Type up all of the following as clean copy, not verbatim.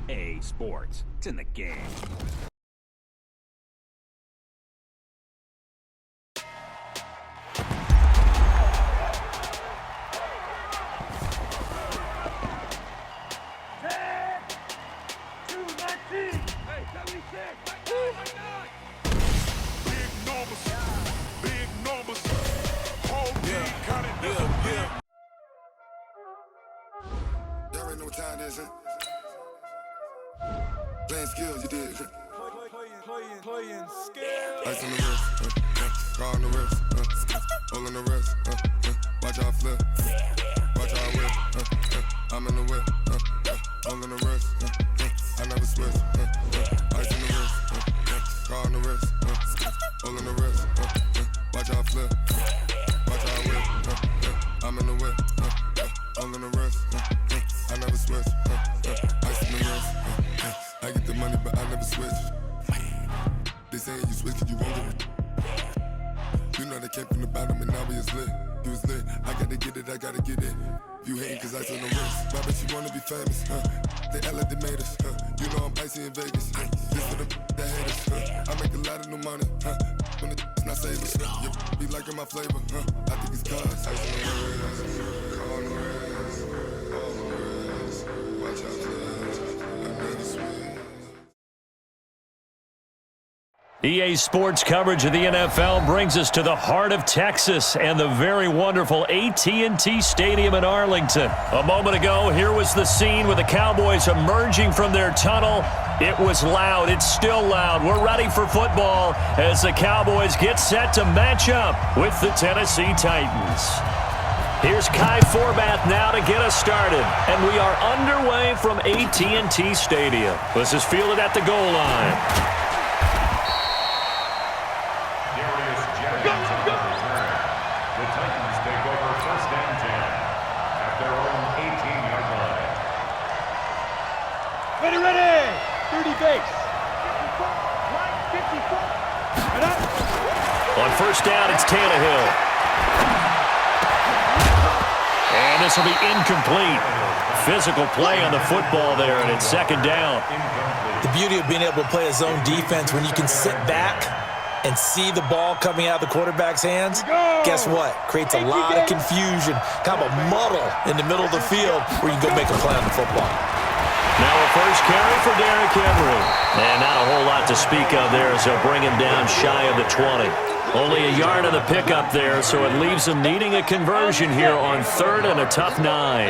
EA Sports. It's in the game. Y'all already know what time it is, huh? Playing skills, you did. Playing skills. Ice on the wrist, car on the wrist, hole in the wrist, watch how I flip, watch how I whip, I'm in the whip, hole in the wrist, I never switch, ice on the wrist, car on the wrist, hole in the wrist, watch how I flip, watch how I whip, I'm in the whip, hole in the wrist, I never switch, ice on the wrist, I get the money but I never switch. They say you switch cause you won't get it. You know they came from the bottom and now we is lit. You was lit, I gotta get it, I gotta get it. You hating cause ice on the wrist. Why bet you wanna be famous, They act like they made us, You know I'm icy in Vegas, This for the that hate us, I make a lot of new money, When the not save us, You be liking my flavor, I think it's cause ice on the wrist, car on the wrist, all on the wrist, watch out flash, I never switch. EA Sports coverage of the NFL brings us to the heart of Texas and the very wonderful AT&T Stadium in Arlington. A moment ago, here was the scene with the Cowboys emerging from their tunnel. It was loud. It's still loud. We're ready for football as the Cowboys get set to match up with the Tennessee Titans. Here's Kai Forbath now to get us started, and we are underway from AT&T Stadium. This is fielded at the goal line. Ready! 30 base. On first down, it's Tannehill. And this will be incomplete. Physical play on the football there, and it's second down. The beauty of being able to play a zone defense when you can sit back and see the ball coming out of the quarterback's hands, guess what? Creates a lot of confusion, kind of a muddle in the middle of the field where you can go make a play on the football. Now a first carry for Derrick Henry. And not a whole lot to speak of there as they'll bring him down shy of the 20. Only a yard of the pickup there, so it leaves him needing a conversion here on third and a tough 9.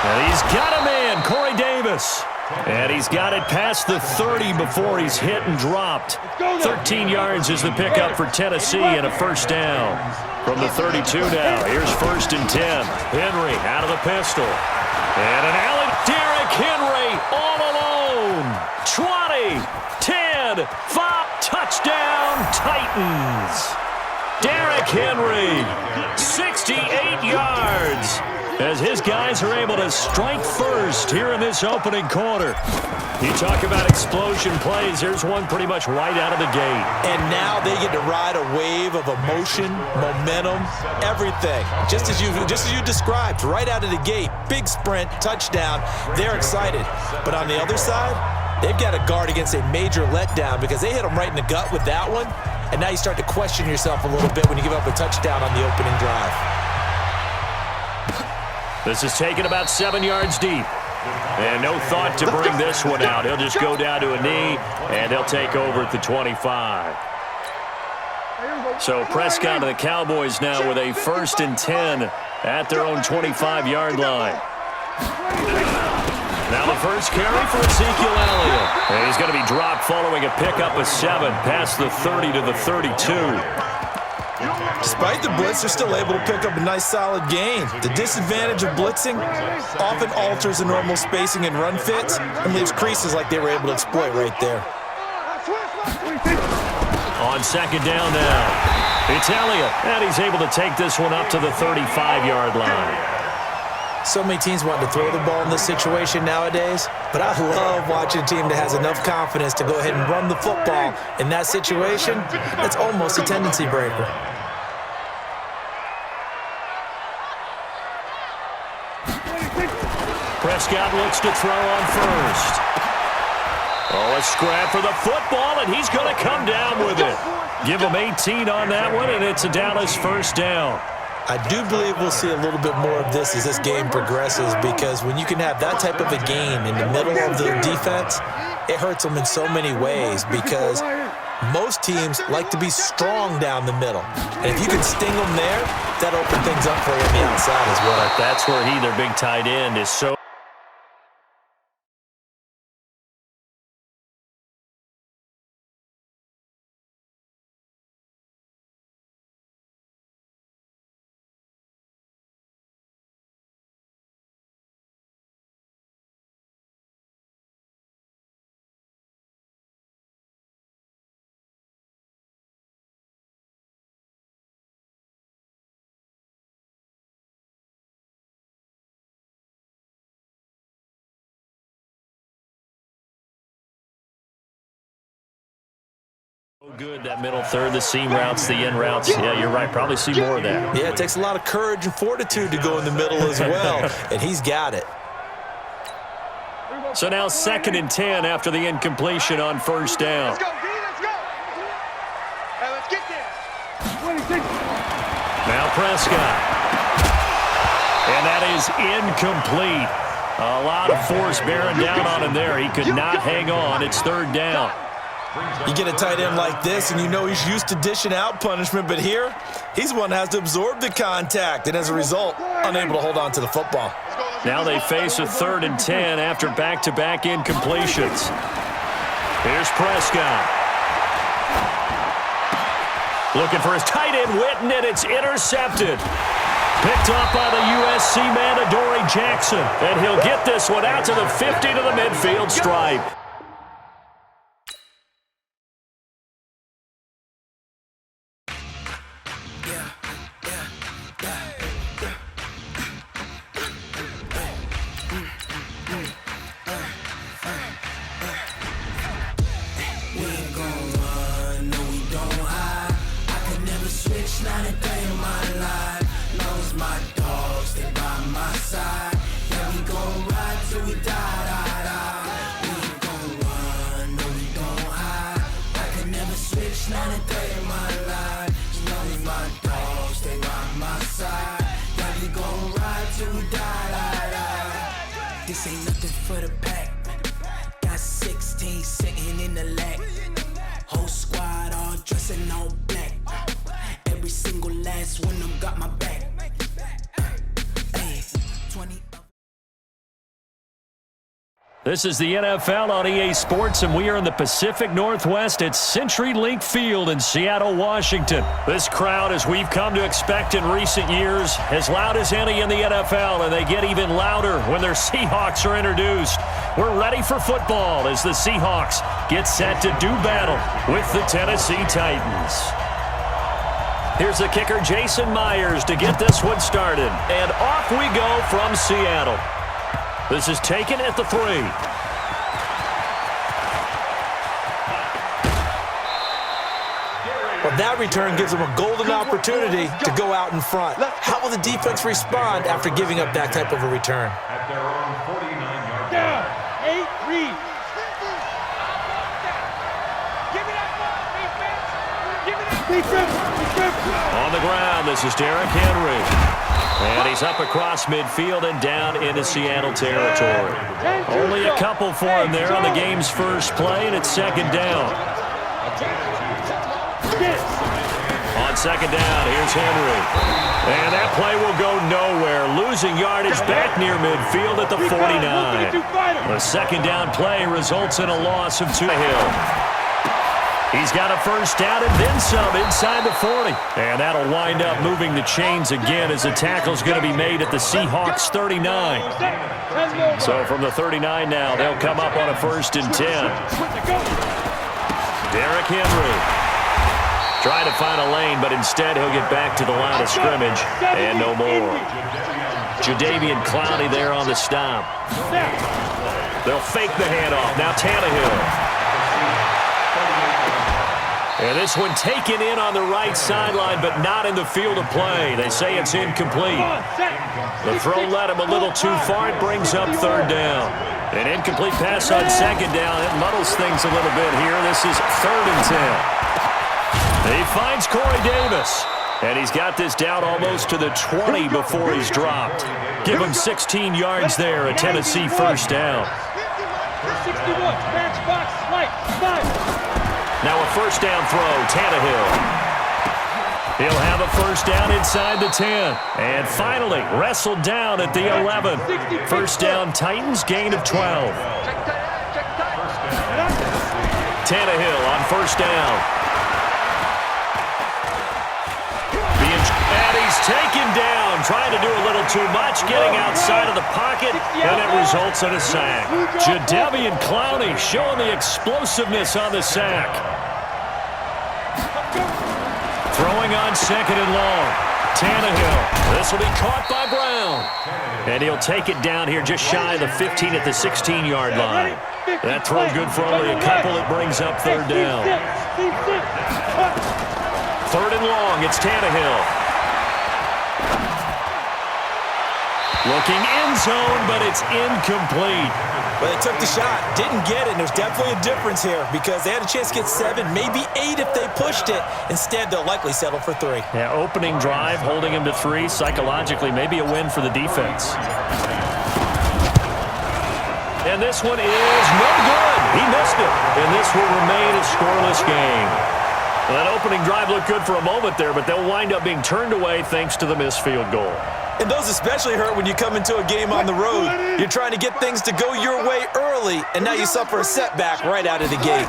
And he's got a man, Corey Davis. And he's got it past the 30 before he's hit and dropped. 13 yards is the pickup for Tennessee and a first down. From the 32 now, here's first and 10. Henry out of the pistol. And an alley. Derrick Henry all alone. 20, 10, 5, touchdown Titans. Derrick Henry, 68 yards. As his guys are able to strike first here in this opening quarter. You talk about explosion plays. Here's one pretty much right out of the gate. And now they get to ride a wave of emotion, momentum, everything. Just as you described, right out of the gate. Big sprint, touchdown. They're excited. But on the other side, they've got to guard against a major letdown because they hit them right in the gut with that one. And now you start to question yourself a little bit when you give up a touchdown on the opening drive. This is taken about 7 yards deep. And no thought to bring this one out. He'll just go down to a knee, and they'll take over at the 25. So Prescott and the Cowboys now with a first and 10 at their own 25-yard line. Now the first carry for Ezekiel Elliott. And he's going to be dropped following a pickup of 7 past the 30 to the 32. Despite the blitz, they're still able to pick up a nice solid gain. The disadvantage of blitzing often alters the normal spacing and run fits and leaves creases like they were able to exploit right there. On second down now, it's Elliott, and he's able to take this one up to the 35-yard line. So many teams want to throw the ball in this situation nowadays, but I love watching a team that has enough confidence to go ahead and run the football in that situation. It's almost a tendency breaker. Prescott looks to throw on first. Oh, a scrap for the football, and he's going to come down with it. Give him 18 on that one, and it's a Dallas first down. I do believe we'll see a little bit more of this as this game progresses, because when you can have that type of a gain in the middle of the defense, it hurts them in so many ways, because most teams like to be strong down the middle. And if you can sting them there, that'll open things up for you on the outside as well. But that's where he, their big tight end, is so... Good, that middle third, the seam routes, the in routes. Yeah, you're right. Probably see more of that. Yeah, it takes a lot of courage and fortitude to go in the middle as well, and he's got it. So now 2nd and 10 after the incompletion on first down. Let's go, D, let's go. Hey, let's get there. 26. Now Prescott. And that is incomplete. A lot of force bearing down on him there. He could not hang on. It's 3rd down. You get a tight end like this, and you know he's used to dishing out punishment, but here, he's the one that has to absorb the contact, and as a result, unable to hold on to the football. Now they face a 3rd and 10 after back-to-back incompletions. Here's Prescott. Looking for his tight end, Witten, and it's intercepted. Picked off by the USC man, Adoree Jackson, and he'll get this one out to the 50 to the midfield stripe. This ain't nothing for the pack. Got 16 sitting in the lag. Whole squad all dressing all black. Every single last one of them got my back. Hey, 20. This is the NFL on EA Sports, and we are in the Pacific Northwest at CenturyLink Field in Seattle, Washington. This crowd, as we've come to expect in recent years, as loud as any in the NFL, and they get even louder when their Seahawks are introduced. We're ready for football as the Seahawks get set to do battle with the Tennessee Titans. Here's the kicker, Jason Myers, to get this one started. And off we go from Seattle. This is taken at the 3. Well, that return gives them a golden opportunity to go out in front. How will the defense respond after giving up that type of a return? At their own 49-yard down. 8, read. Give me that ball, defense. Give me that defense. On the ground, this is Derrick Henry. And he's up across midfield and down into Seattle territory. Only a couple for him there on the game's first play, and it's 2nd down. On 2nd down, here's Henry. And that play will go nowhere. Losing yardage back near midfield at the 49. The 2nd down play results in a loss of 2. He's got a first down and then some inside the 40. And that'll wind up moving the chains again as the tackle's going to be made at the Seahawks 39. So from the 39 now, they'll come up on a 1st and 10. Derrick Henry trying to find a lane, but instead he'll get back to the line of scrimmage and no more. Jadeveon Clowney there on the stop. They'll fake the handoff. Now Tannehill. And this one taken in on the right sideline, but not in the field of play. They say it's incomplete. The throw led him a little too far. It brings up third down. An incomplete pass on second down. It muddles things a little bit here. This is 3rd and 10. He finds Corey Davis. And he's got this down almost to the 20 before he's dropped. Give him 16 yards there, a Tennessee first down. 61, matchbox, light, 5. Now a first down throw, Tannehill. He'll have a first down inside the 10. And finally, wrestled down at the 11. First down, Titans, gain of 12. Tannehill on first down. And he's taken down, trying to do a little too much, getting outside of the pocket, and it results in a sack. Jadeveon Clowney showing the explosiveness on the sack. Throwing on 2nd and long. Tannehill. This will be caught by Brown. And he'll take it down here just shy of the 15 at the 16-yard line. That throw good for only a couple. It brings up third down. 3rd and long. It's Tannehill. Looking end zone, but it's incomplete. Well, they took the shot, didn't get it, and there's definitely a difference here because they had a chance to get 7, maybe 8 if they pushed it. Instead, they'll likely settle for 3. Yeah, opening drive, holding him to 3. Psychologically, maybe a win for the defense. And this one is no good. He missed it. And this will remain a scoreless game. Well, that opening drive looked good for a moment there, but they'll wind up being turned away thanks to the missed field goal. And those especially hurt when you come into a game on the road. You're trying to get things to go your way early, and now you suffer a setback right out of the gate.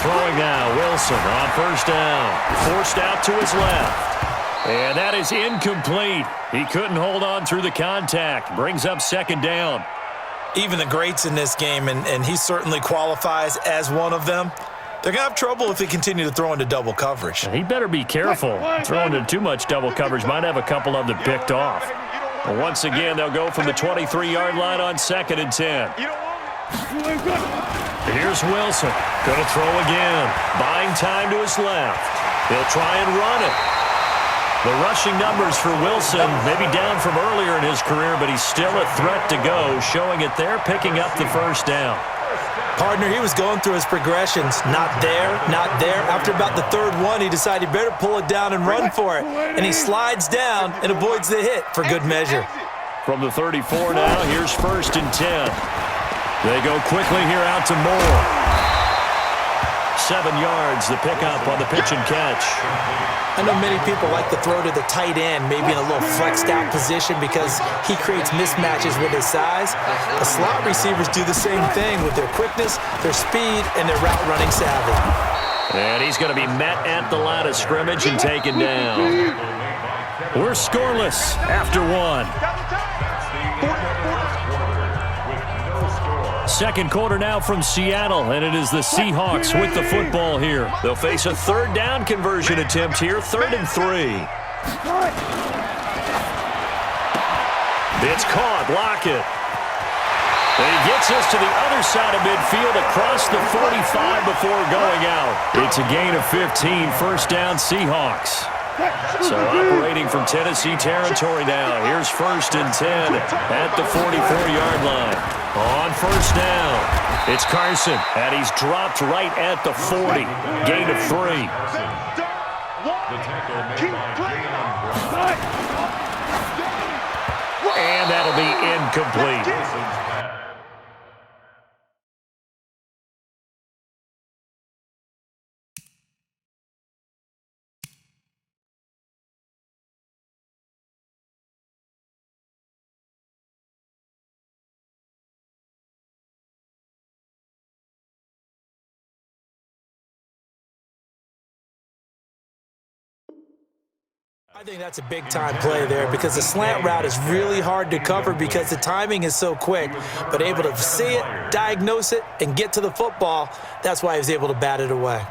Throwing now, Wilson on first down. Forced out to his left. And that is incomplete. He couldn't hold on through the contact. Brings up 2nd down. Even the greats in this game, and he certainly qualifies as one of them, they're going to have trouble if they continue to throw into double coverage. He better be careful. Throwing into too much double coverage might have a couple of them picked off. But once again, they'll go from the 23-yard line on 2nd and 10. Here's Wilson. Going to throw again. Buying time to his left. He'll try and run it. The rushing numbers for Wilson maybe down from earlier in his career, but he's still a threat to go, showing it there, picking up the first down. Partner, he was going through his progressions. Not there, not there. After about the 3rd one, he decided he better pull it down and run for it. And he slides down and avoids the hit for good measure. From the 34 now, here's 1st and 10. They go quickly here out to Moore. 7 yards, the pickup on the pitch and catch. I know many people like to throw to the tight end, maybe in a little flexed out position because he creates mismatches with his size. The slot receivers do the same thing with their quickness, their speed, and their route running savvy. And he's going to be met at the line of scrimmage and taken down. We're scoreless after 1. 2nd quarter now from Seattle, and it is the Seahawks with the football here. They'll face a 3rd down conversion attempt here, 3rd and 3. It's caught, Lockett. And he gets us to the other side of midfield across the 45 before going out. It's a gain of 15, first down Seahawks. So operating from Tennessee territory now. Here's 1st and 10 at the 44-yard line. On first down, it's Carson, and he's dropped right at the 40. Gain of 3. And that'll be incomplete. I think that's a big-time play there because the slant route is really hard to cover because the timing is so quick. But able to see it, diagnose it, and get to the football, that's why he was able to bat it away.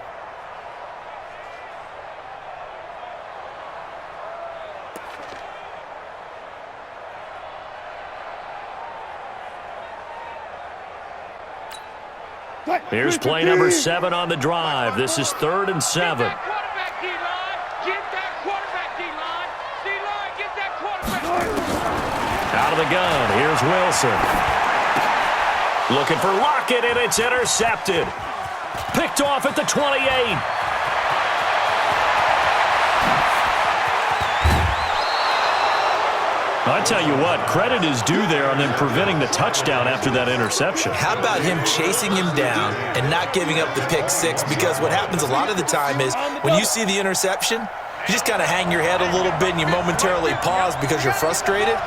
Here's play number 7 on the drive. This is 3rd and 7. Quarterback D-line. Get that quarterback D-line. D-line, get that quarterback. Out of the gun, here's Wilson. Looking for Lockett, and it's intercepted. Picked off at the 28. I tell you what, credit is due there on them preventing the touchdown after that interception. How about him chasing him down and not giving up the pick six? Because what happens a lot of the time is when you see the interception, you just kind of hang your head a little bit and you momentarily pause because you're frustrated.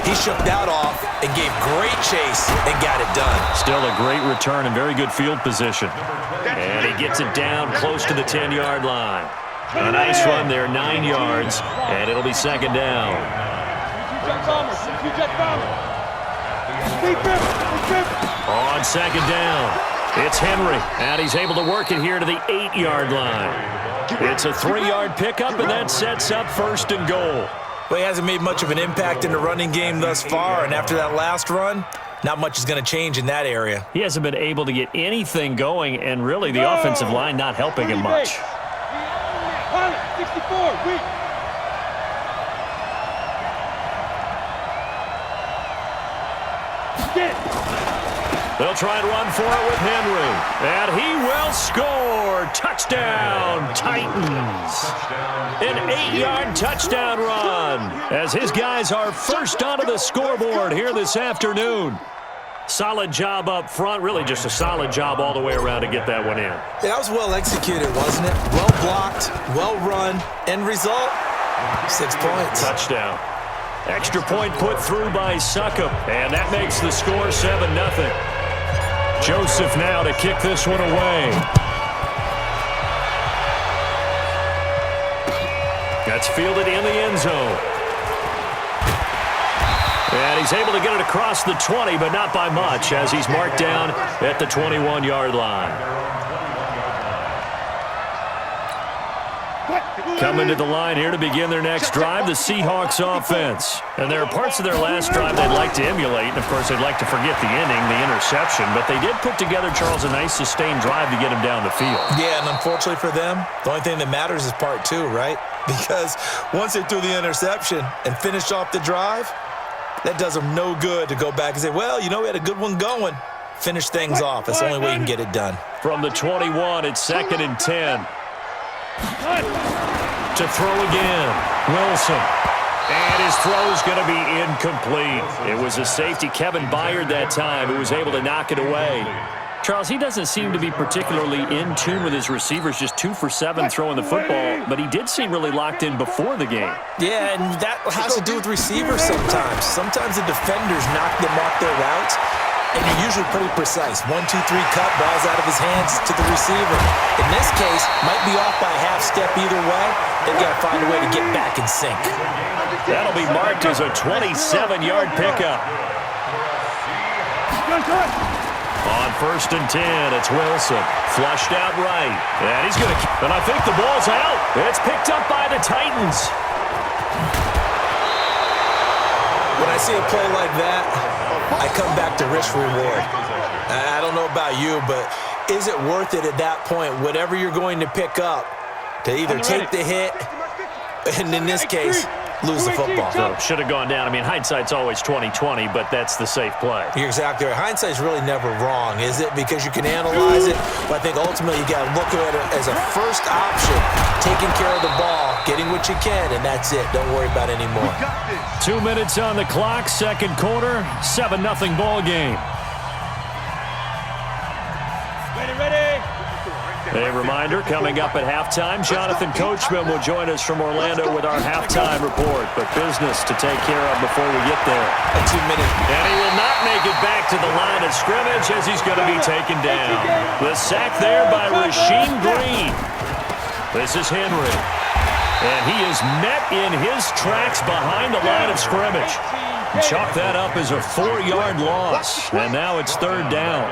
He shook that off and gave great chase and got it done. Still a great return and very good field position. And he gets it down close to the 10-yard line. A nice run there, 9 yards, and it'll be 2nd down. On 2nd down, it's Henry, and he's able to work it here to the 8-yard line. It's a 3-yard pickup, and that sets up 1st and goal. Well, he hasn't made much of an impact in the running game thus far, and after that last run, not much is going to change in that area. He hasn't been able to get anything going, and really the offensive line not helping him much. 64, weak. They'll try and run for it with Henry. And he will score. Touchdown, Titans. An 8-yard touchdown run as his guys are first onto the scoreboard here this afternoon. Solid job up front. Really just a solid job all the way around to get that one in. Yeah, that was well executed, wasn't it? Well blocked, well run. End result, 6 points. Touchdown. Extra point put through by Succop, and that makes the score 7-0. Joseph now to kick this one away. That's fielded in the end zone. And he's able to get it across the 20, but not by much, as he's marked down at the 21-yard line. Coming to the line here to begin their next drive, the Seahawks offense. And there are parts of their last drive they'd like to emulate, and of course they'd like to forget the inning, the interception, but they did put together, Charles, a nice sustained drive to get him down the field. Yeah, and unfortunately for them, the only thing that matters is part 2, right? Because once they threw the interception and finished off the drive, that does them no good to go back and say, well, you know, we had a good one going. Finish things off. That's the only way you can get it done. From the 21, it's 2nd and 10. To throw again, Wilson. And his throw's going to be incomplete. It was a safety, Kevin Byard, that time, who was able to knock it away. Charles, he doesn't seem to be particularly in tune with his receivers, just 2 for 7 throwing the football, but he did seem really locked in before the game. Yeah, and that has to do with receivers sometimes. Sometimes the defenders knock them off their routes, and you're usually pretty precise. 1, 2, 3 cut, balls out of his hands to the receiver. In this case, might be off by a half step either way. They've got to find a way to get back in sync. That'll be marked as a 27-yard pickup. On 1st and 10, it's Wilson. Flushed out right. And he's going to... And I think the ball's out. It's picked up by the Titans. When I see a play like that, I come back to risk-reward. I don't know about you, but is it worth it at that point, whatever you're going to pick up, to either take the hit, and in this case, lose the football? So should have gone down. I mean, hindsight's always 20/20, but that's the safe play. You're exactly right. Hindsight's really never wrong, is it? Because you can analyze it, but I think ultimately you got to look at it as a first option, taking care of the ball, getting what you can, and that's it. Don't worry about it anymore. 2 minutes on the clock, 2nd quarter, 7-0 ball game. Ready. A reminder, coming up at halftime, Jonathan Coachman will join us from Orlando with our halftime report, but business to take care of before we get there. A 2-minute. And he will not make it back to the line of scrimmage as he's going to be taken down. The sack there by Rasheem Green. This is Henry. And he is met in his tracks behind the line of scrimmage. Chalk that up as a 4-yard loss. And now it's 3rd down.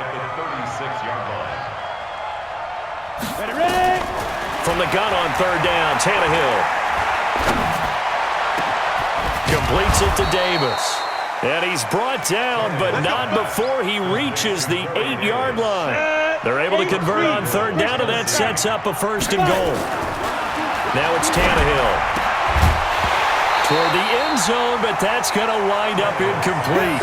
From the gun on 3rd down, Tannehill. Completes it to Davis. And he's brought down, but not before he reaches the 8-yard line. They're able to convert on third down, and that sets up a first and goal. Now it's Tannehill. Toward the end zone, but that's going to wind up incomplete.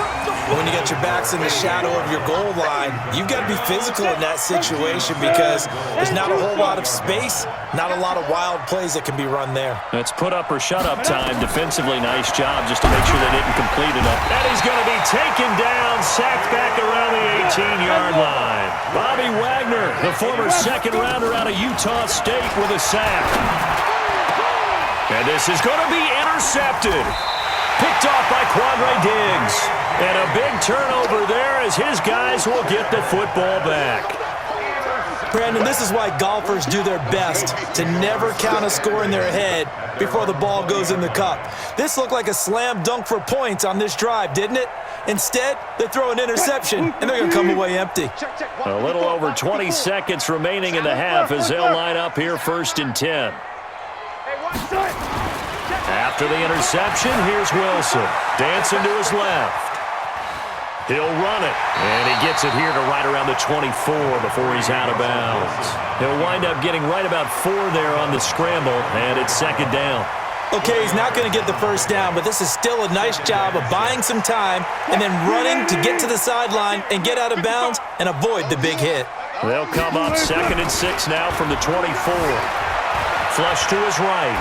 When you got your backs in the shadow of your goal line, you've got to be physical in that situation because there's not a whole lot of space, not a lot of wild plays that can be run there. It's put up or shut up time. Defensively, nice job just to make sure they didn't complete enough. And he's going to be taken down, sacked back around the 18-yard line. Bobby Wagner, the former second-rounder out of Utah State, with a sack. And this is going to be intercepted. Picked off by Quandre Diggs. And a big turnover there as his guys will get the football back. Brandon, this is why golfers do their best to never count a score in their head before the ball goes in the cup. This looked like a slam dunk for points on this drive, didn't it? Instead, they throw an interception, and they're going to come away empty. A little over 20 seconds remaining in the half as they'll line up here 1st and 10. After the interception, here's Wilson. Dancing to his left. He'll run it, and he gets it here to right around the 24 before he's out of bounds. He'll wind up getting right about 4 there on the scramble, and it's 2nd down. Okay, he's not going to get the first down, but this is still a nice job of buying some time and then running to get to the sideline and get out of bounds and avoid the big hit. They'll come up 2nd and 6 now from the 24. Flush to his right.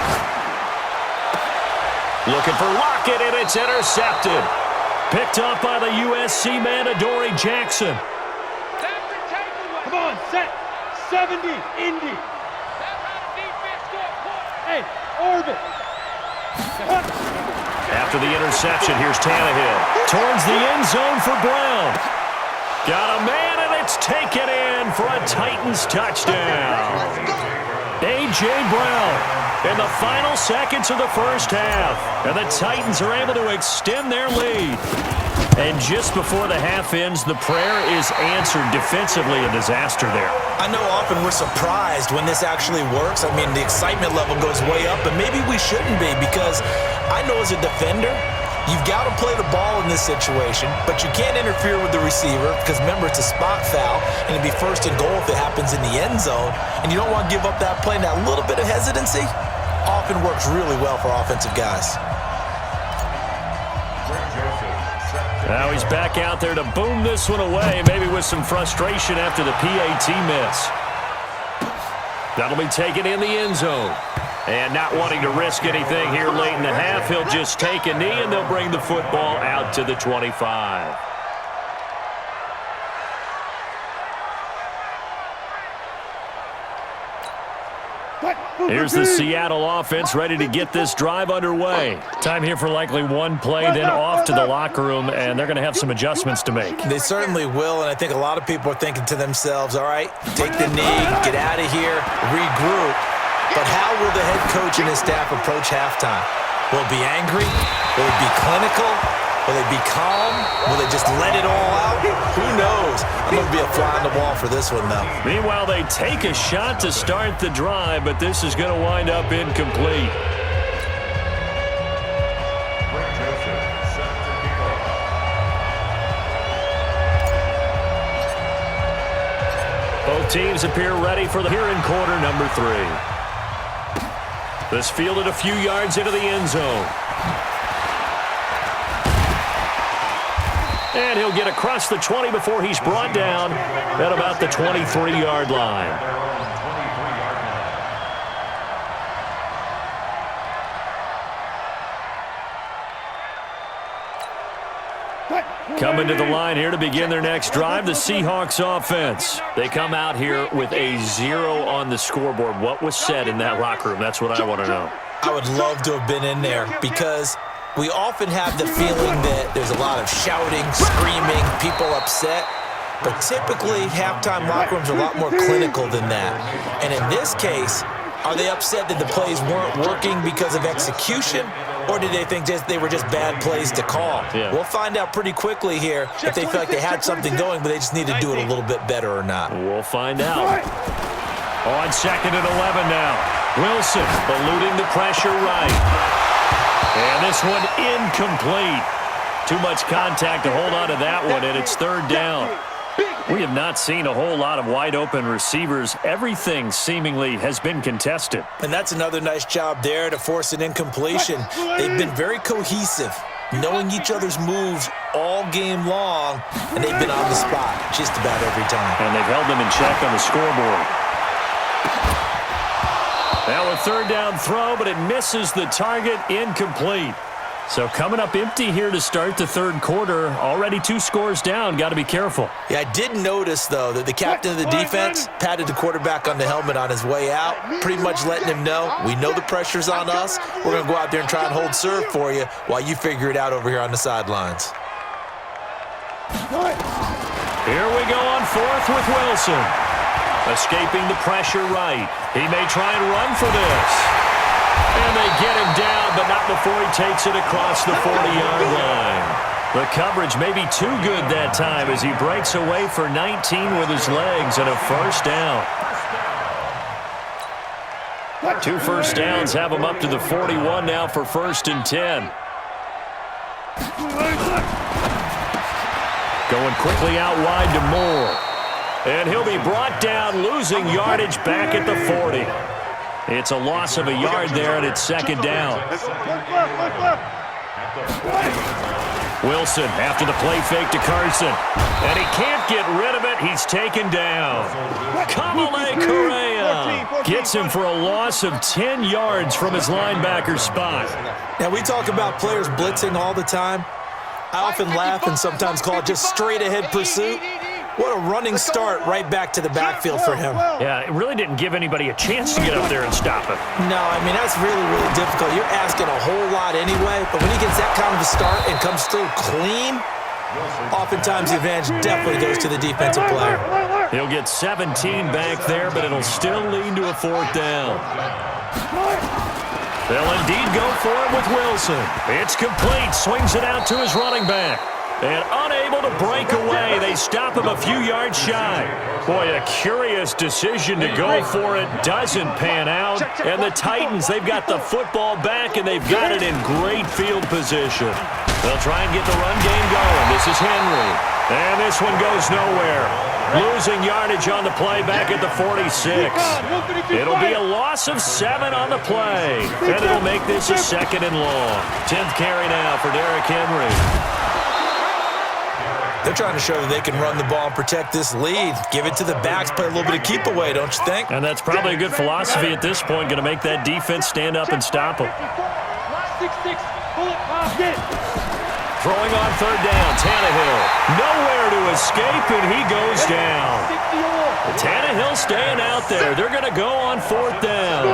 Looking for Lockett, and it's intercepted. Picked up by the USC man, Adoree Jackson. Come on, set. 70, Indy. Hey, orbit. After the interception, here's Tannehill. Towards the end zone for Brown. Got a man, and it's taken in for a Titans touchdown. A.J. Brown in the final seconds of the first half. And the Titans are able to extend their lead. And just before the half ends, the prayer is answered. Defensively, a disaster there. I know often we're surprised when this actually works. I mean, the excitement level goes way up, but maybe we shouldn't be because I know as a defender, you've got to play the ball in this situation, but you can't interfere with the receiver because, remember, it's a spot foul, and it'd be 1st and goal if it happens in the end zone, and you don't want to give up that play. And that little bit of hesitancy often works really well for offensive guys. Now he's back out there to boom this one away, maybe with some frustration after the PAT miss. That'll be taken in the end zone. And not wanting to risk anything here late in the half, he'll just take a knee, and they'll bring the football out to the 25. Here's the Seattle offense ready to get this drive underway. Time here for likely one play, then off to the locker room, and they're going to have some adjustments to make. They certainly will, and I think a lot of people are thinking to themselves, all right, take the knee, get out of here, regroup. But how will the head coach and his staff approach halftime? Will it be angry? Will it be clinical? Will they be calm? Will they just let it all out? Who knows? I'm going to be a fly on the wall for this one, though. Meanwhile, they take a shot to start the drive, but this is going to wind up incomplete. Both teams appear ready for the here in quarter number 3. This fielded a few yards into the end zone. And he'll get across the 20 before he's brought down at about the 23-yard line. Coming to the line here to begin their next drive, the Seahawks offense. They come out here with a 0 on the scoreboard. What was said in that locker room? That's what I want to know. I would love to have been in there because we often have the feeling that there's a lot of shouting, screaming, people upset. But typically, halftime locker rooms are a lot more clinical than that. And in this case, are they upset that the plays weren't working because of execution? Or did they think they were just bad plays to call? Yeah. We'll find out pretty quickly here if they feel like they had something going, but they just need to do it a little bit better or not. We'll find out. On 2nd and 11 now. Wilson eluding the pressure right. And this one incomplete. Too much contact to hold on to that one, and it's 3rd down. We have not seen a whole lot of wide-open receivers. Everything seemingly has been contested. And that's another nice job there to force an incompletion. They've been very cohesive, knowing each other's moves all game long, and they've been on the spot just about every time. And they've held them in check on the scoreboard. Now a third down throw, but it misses the target, incomplete. So coming up empty here to start the third quarter. Already 2 scores down. Got to be careful. Yeah, I did notice, though, that the captain of the defense patted the quarterback on the helmet on his way out, pretty much letting him know, we know the pressure's on us. We're going to go out there and try and hold serve for you while you figure it out over here on the sidelines. Here we go on fourth with Wilson. Escaping the pressure right. He may try and run for this. And they get him down, but not before he takes it across the 40-yard line. The coverage may be too good that time as he breaks away for 19 with his legs and a first down. 2 first downs have him up to the 41 now for 1st and 10. Going quickly out wide to Moore. And he'll be brought down, losing yardage back at the 40. It's a loss of a yard there, and it's 2nd down. Wilson after the play fake to Carson. And he can't get rid of it. He's taken down. Kamale Correa gets him for a loss of 10 yards from his linebacker spot. Now, we talk about players blitzing all the time. I often laugh and sometimes call it just straight-ahead pursuit. What a running start right back to the backfield for him. Yeah, it really didn't give anybody a chance to get up there and stop him. No, I mean, that's really, really difficult. You're asking a whole lot anyway, but when he gets that kind of a start and comes through clean, oftentimes the advantage definitely goes to the defensive player. He'll get 17 back there, but it'll still lead to a 4th down. They'll indeed go for it with Wilson. It's complete. Swings it out to his running back. And unable to break away, they stop him a few yards shy. Boy, a curious decision to go for it. Doesn't pan out. And the Titans, they've got the football back, and they've got it in great field position. They'll try and get the run game going. This is Henry. And this one goes nowhere. Losing yardage on the play back at the 46. It'll be a loss of 7 on the play. And it'll make this a 2nd and long. 10th carry now for Derrick Henry. They're trying to show that they can run the ball and protect this lead. Give it to the backs, play a little bit of keep away, don't you think? And that's probably a good philosophy at this point, going to make that defense stand up and stop them. Throwing on 3rd down, Tannehill. Nowhere to escape, and he goes down. Tannehill staying out there. They're going to go on 4th down.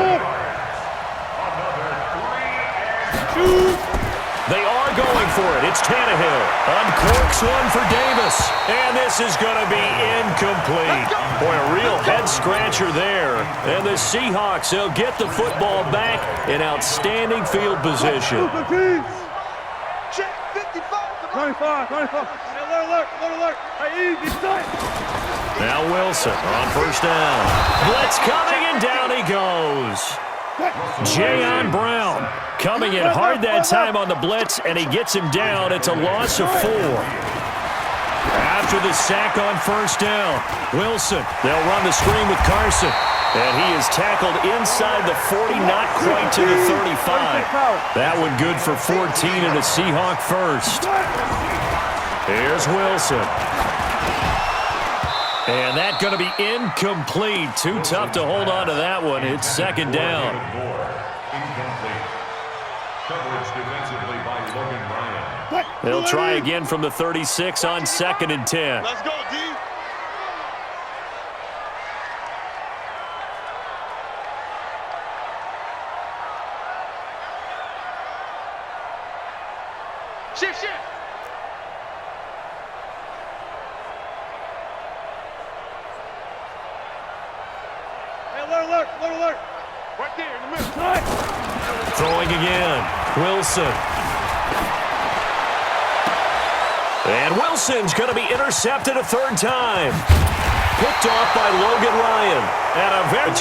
They are going for it. It's Tannehill. Uncorks one for Davis. And this is going to be incomplete. Boy, a real head-scratcher there. And the Seahawks, they'll get the football back in outstanding field position. 25. Alert. Now Wilson on 1st down. Blitz coming, and down he goes. Jayon Brown coming in hard that time on the blitz, and he gets him down. It's a loss of 4. After the sack on 1st down, Wilson, they'll run the screen with Carson. And he is tackled inside the 40, not quite to the 35. That one good for 14 and a Seahawk first. Here's Wilson. And that's going to be incomplete. Too tough to hold on to that one. It's 2nd down. They'll try again from the 36 on 2nd and 10. Let's go, D. Shift. Alert. Right there in the middle. Throwing again. Wilson. And Wilson's going to be intercepted a 3rd time. Picked off by Logan Ryan. And a very